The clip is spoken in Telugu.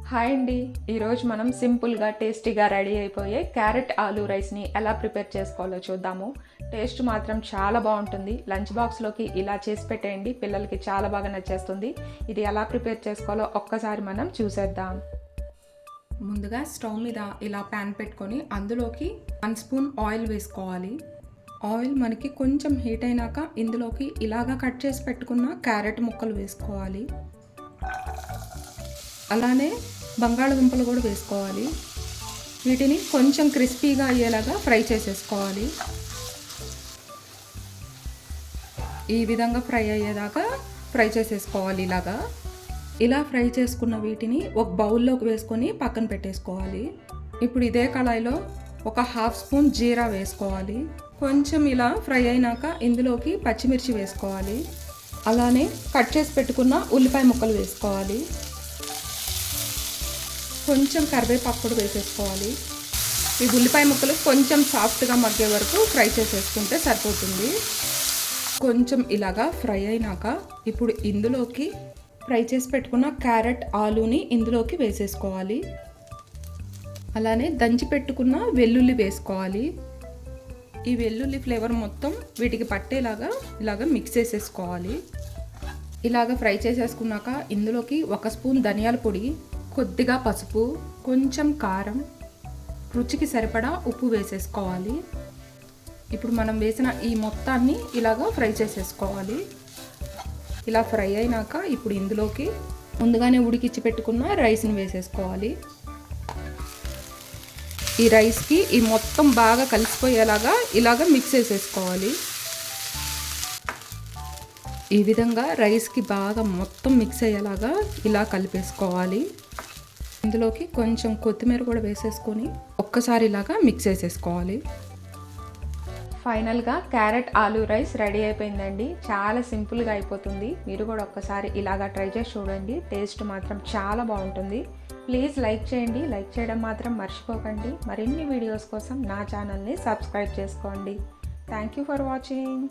హాయ్ అండి. ఈరోజు మనం సింపుల్గా టేస్టీగా రెడీ అయిపోయే క్యారెట్ ఆలూ రైస్ని ఎలా ప్రిపేర్ చేసుకోవాలో చూద్దాము. టేస్ట్ మాత్రం చాలా బాగుంటుంది. లంచ్ బాక్స్లోకి ఇలా చేసి పెట్టేయండి, పిల్లలకి చాలా బాగా నచ్చేస్తుంది. ఇది ఎలా ప్రిపేర్ చేసుకోవాలో ఒక్కసారి మనం చూసేద్దాం. ముందుగా స్టవ్ మీద ఇలా ప్యాన్ పెట్టుకొని అందులోకి 1 స్పూన్ ఆయిల్ వేసుకోవాలి. ఆయిల్ మనకి కొంచెం హీట్ అయినాక ఇందులోకి ఇలాగా కట్ చేసి పెట్టుకున్న క్యారెట్ ముక్కలు వేసుకోవాలి. అలానే బంగాళదుంపలు కూడా వేసుకోవాలి. వీటిని కొంచెం క్రిస్పీగా అయ్యేలాగా ఫ్రై చేసేసుకోవాలి. ఈ విధంగా ఫ్రై అయ్యేదాకా ఫ్రై చేసేసుకోవాలి. ఇలా ఫ్రై చేసుకున్న వీటిని ఒక బౌల్లోకి వేసుకొని పక్కన పెట్టేసుకోవాలి. ఇప్పుడు ఇదే కళాయిలో ఒక 1/2 స్పూన్ జీరా వేసుకోవాలి. కొంచెం ఇలా ఫ్రై అయినాక ఇందులోకి పచ్చిమిర్చి వేసుకోవాలి. అలానే కట్ చేసి పెట్టుకున్న ఉల్లిపాయ ముక్కలు వేసుకోవాలి. కొంచెం కరివేపాకు కూడా వేసేసుకోవాలి. ఈ ఉల్లిపాయ ముక్కలు కొంచెం సాఫ్ట్గా మగ్గే వరకు ఫ్రై చేసేసుకుంటే సరిపోతుంది. కొంచెం ఇలాగా ఫ్రై అయినాక ఇప్పుడు ఇందులోకి ఫ్రై చేసి పెట్టుకున్న క్యారెట్ ఆలూని ఇందులోకి వేసేసుకోవాలి. అలానే దంచి పెట్టుకున్న వెల్లుల్లి వేసుకోవాలి. ఈ వెల్లుల్లి ఫ్లేవర్ మొత్తం వీటికి పట్టేలాగా ఇలాగ మిక్స్ చేసేసుకోవాలి. ఇలాగ ఫ్రై చేసేసుకున్నాక ఇందులోకి 1 స్పూన్ ధనియాల పొడి, కొద్దిగా పసుపు, కొంచెం కారం, రుచికి సరిపడా ఉప్పు వేసేసుకోవాలి. ఇప్పుడు మనం వేసిన ఈ మొత్తాన్ని ఇలాగా ఫ్రై చేసేసుకోవాలి. ఇలా ఫ్రై అయినాక ఇప్పుడు ఇందులోకి ముందుగానే ఉడికిచ్చి పెట్టుకున్న రైస్ని వేసేసుకోవాలి. ఈ రైస్కి ఈ మొత్తం బాగా కలిసిపోయేలాగా ఇలాగ మిక్స్ చేసేసుకోవాలి. ఈ విధంగా రైస్కి బాగా మొత్తం మిక్స్ అయ్యేలాగా ఇలా కలిపేసుకోవాలి. ఇందులోకి కొంచెం కొత్తిమీర కూడా వేసేసుకొని ఒక్కసారి ఇలాగా మిక్స్ చేసేసుకోవాలి. ఫైనల్గా క్యారెట్ ఆలూ రైస్ రెడీ అయిపోయిందండి. చాలా సింపుల్గా అయిపోతుంది. మీరు కూడా ఒక్కసారి ఇలాగా ట్రై చేసి చూడండి. టేస్ట్ మాత్రం చాలా బాగుంటుంది. ప్లీజ్ లైక్ చేయండి. లైక్ చేయడం మాత్రం మర్చిపోకండి. మరిన్ని వీడియోస్ కోసం నా ఛానల్ని సబ్స్క్రైబ్ చేసుకోండి. Thank you for watching.